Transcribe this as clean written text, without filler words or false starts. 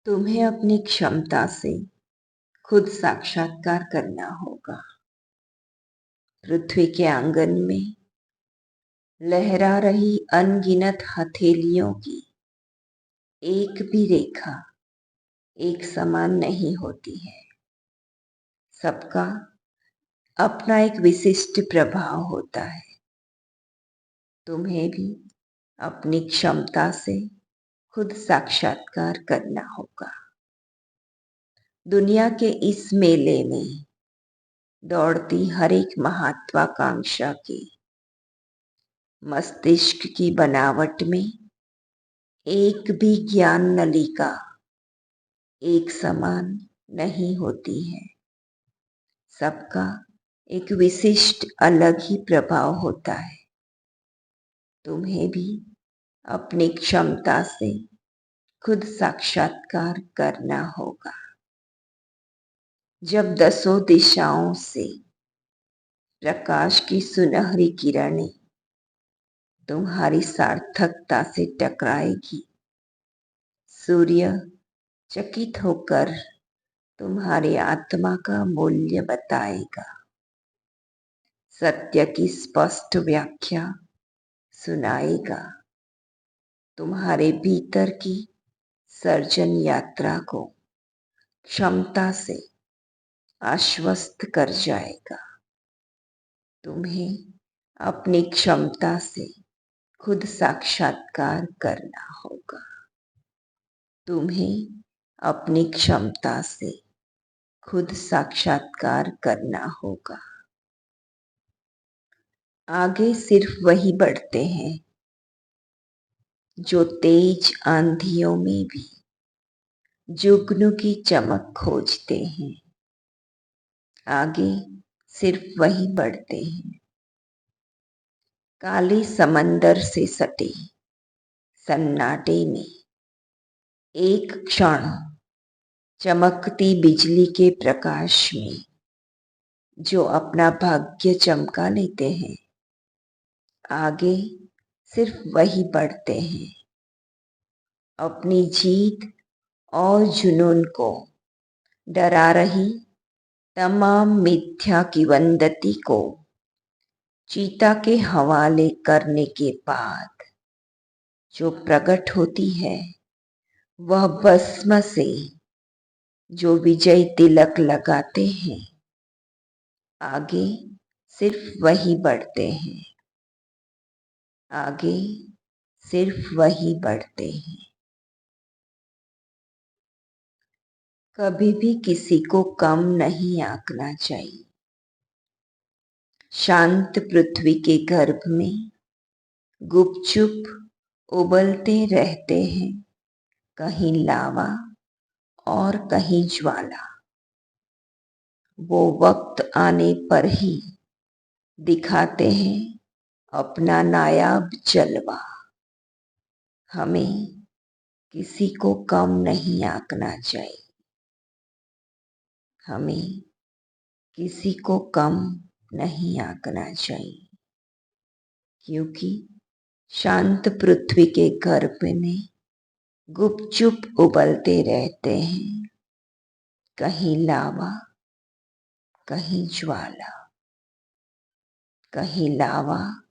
तुम्हें अपनी क्षमता से खुद साक्षात्कार करना होगा। पृथ्वी के आंगन में लहरा रही अनगिनत हथेलियों की एक भी रेखा एक समान नहीं होती है। सबका अपना एक विशिष्ट प्रभाव होता है। तुम्हें भी अपनी क्षमता से खुद साक्षात्कार करना होगा। दुनिया के इस मेले में दौड़ती हर एक महत्वाकांक्षा के मस्तिष्क की बनावट में एक भी ज्ञान नलिका एक समान नहीं होती है। सबका एक विशिष्ट अलग ही प्रभाव होता है। तुम्हें भी अपनी क्षमता से खुद साक्षात्कार करना होगा। जब दसों दिशाओं से प्रकाश की सुनहरी किरणें तुम्हारी सार्थकता से टकराएगी, सूर्य चकित होकर तुम्हारी आत्मा का मूल्य बताएगा, सत्य की स्पष्ट व्याख्या सुनाएगा, तुम्हारे भीतर की सर्जन यात्रा को क्षमता से आश्वस्त कर जाएगा। तुम्हें अपनी क्षमता से खुद साक्षात्कार करना होगा। तुम्हें अपनी क्षमता से खुद साक्षात्कार करना होगा। आगे सिर्फ वही बढ़ते हैं जो तेज आंधियों में भी जुगनू की चमक खोजते हैं। आगे सिर्फ वही बढ़ते हैं। काले समंदर से सटे सन्नाटे में एक क्षण चमकती बिजली के प्रकाश में जो अपना भाग्य चमका लेते हैं। आगे सिर्फ वही बढ़ते हैं। अपनी जीत और जुनून को डरा रही तमाम मिथ्या किंवदंती को चीता के हवाले करने के बाद जो प्रकट होती है, वह भस्म से जो विजय तिलक लगाते हैं। आगे सिर्फ वही बढ़ते हैं। आगे सिर्फ वही बढ़ते हैं। कभी भी किसी को कम नहीं आंकना चाहिए। शांत पृथ्वी के गर्भ में गुपचुप उबलते रहते हैं कहीं लावा और कहीं ज्वाला। वो वक्त आने पर ही दिखाते हैं अपना नायाब जलवा। हमें किसी को कम नहीं आंकना चाहिए। हमें किसी को कम नहीं आंकना चाहिए, क्योंकि शांत पृथ्वी के गर्भ में गुपचुप उबलते रहते हैं कहीं लावा कहीं ज्वाला, कहीं लावा